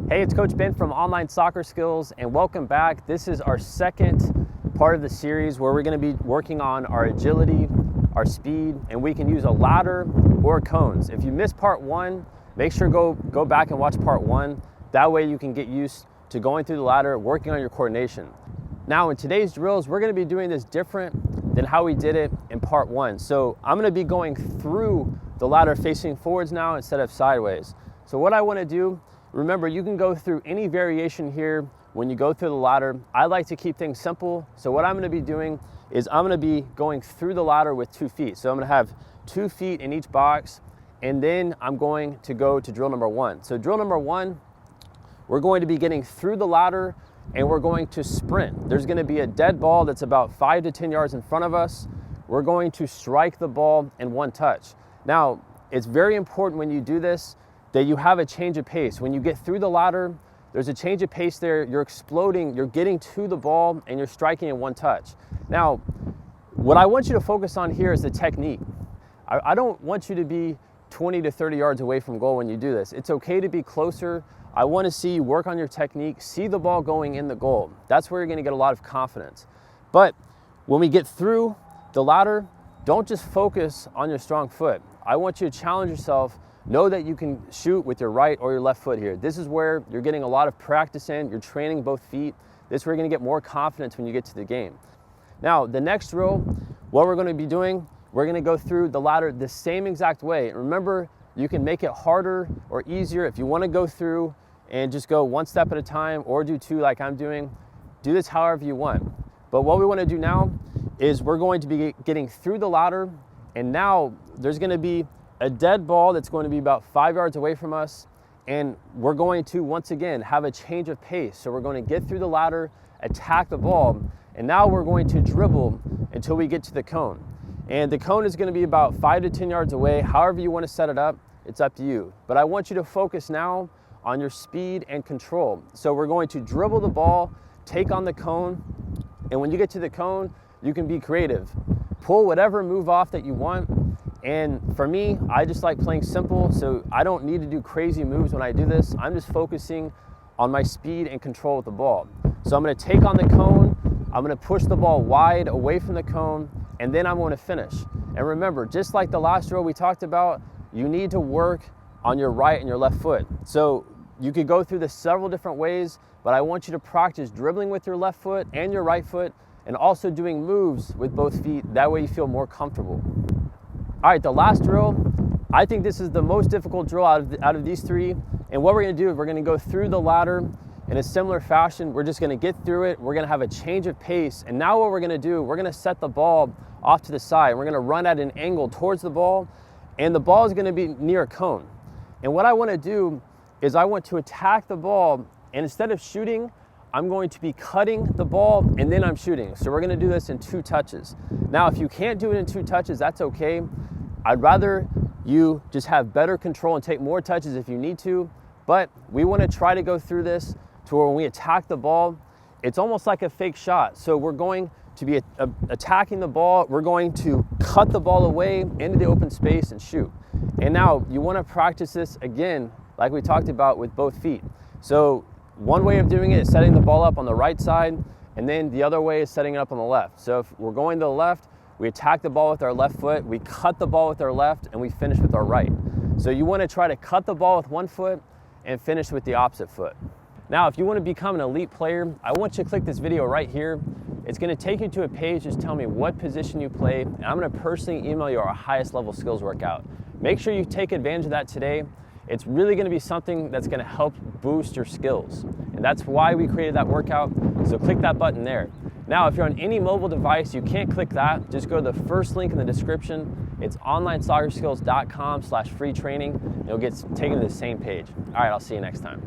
Hey, it's Coach Ben from Online Soccer Skills, and welcome back. This is our second part of the series where we're going to be working on our agility, our speed, and we can use a ladder or cones. If you missed part one, make sure go back and watch part one. That way you can get used to going through the ladder, working on your coordination. Now in today's drills, we're going to be doing this different than how we did it in part one. So I'm going to be going through the ladder facing forwards now instead of sideways. So what I want to do, remember, you can go through any variation here when you go through the ladder. I like to keep things simple. So what I'm going to be doing is I'm going to be going through the ladder with 2 feet. So I'm going to have 2 feet in each box, and then I'm going to go to drill number one. So drill number one, we're going to be getting through the ladder and we're going to sprint. There's going to be a dead ball that's about 5 to 10 yards in front of us. We're going to strike the ball in one touch. Now, it's very important when you do this that you have a change of pace. When you get through the ladder, there's a change of pace there. You're exploding, you're getting to the ball, and you're striking in one touch. Now, what I want you to focus on here is the technique. I don't want you to be 20 to 30 yards away from goal when you do this. It's okay to be closer. I want to see you work on your technique, see the ball going in the goal. That's where you're going to get a lot of confidence. But when we get through the ladder, don't just focus on your strong foot. I want you to challenge yourself. Know that you can shoot with your right or your left foot here. This is where you're getting a lot of practice in. You're training both feet. This is where you're going to get more confidence when you get to the game. Now, the next drill, what we're going to be doing, we're going to go through the ladder the same exact way. Remember, you can make it harder or easier if you want to go through and just go one step at a time or do two like I'm doing. Do this however you want. But what we want to do now is we're going to be getting through the ladder, and now there's going to be a dead ball that's going to be about 5 yards away from us, and we're going to once again have a change of pace. So we're going to get through the ladder, attack the ball, and now we're going to dribble until we get to the cone. And the cone is going to be about 5 to 10 yards away. However you want to set it up, it's up to you. But I want you to focus now on your speed and control. So we're going to dribble the ball, take on the cone, and when you get to the cone, you can be creative. Pull whatever move off that you want. And for me, I just like playing simple, so I don't need to do crazy moves when I do this. I'm just focusing on my speed and control with the ball. So I'm going to take on the cone, I'm going to push the ball wide away from the cone, and then I'm going to finish. And remember, just like the last drill we talked about, you need to work on your right and your left foot. So you could go through this several different ways, but I want you to practice dribbling with your left foot and your right foot, and also doing moves with both feet. That way you feel more comfortable. All right, the last drill, I think this is the most difficult drill out of these three. And what we're gonna do is we're gonna go through the ladder in a similar fashion. We're just gonna get through it. We're gonna have a change of pace. And now what we're gonna do, we're gonna set the ball off to the side. We're gonna run at an angle towards the ball, and the ball is gonna be near a cone. And what I wanna do is I want to attack the ball, and instead of shooting, I'm going to be cutting the ball and then I'm shooting. So we're gonna do this in 2 touches. Now, if you can't do it in 2 touches, that's okay. I'd rather you just have better control and take more touches if you need to, but we wanna try to go through this to where when we attack the ball, it's almost like a fake shot. So we're going to be attacking the ball, we're going to cut the ball away into the open space and shoot. And now you wanna practice this again, like we talked about with both feet. So one way of doing it is setting the ball up on the right side, and then the other way is setting it up on the left. So if we're going to the left, we attack the ball with our left foot, we cut the ball with our left, and we finish with our right. So you want to try to cut the ball with one foot and finish with the opposite foot. Now, if you want to become an elite player, I want you to click this video right here. It's going to take you to a page, just tell me what position you play, and I'm going to personally email you our highest level skills workout. Make sure you take advantage of that today. It's really going to be something that's going to help boost your skills. And that's why we created that workout. So click that button there. Now, if you're on any mobile device, you can't click that. Just go to the first link in the description. It's onlinesoccerskills.com/free training. You'll get taken to the same page. All right, I'll see you next time.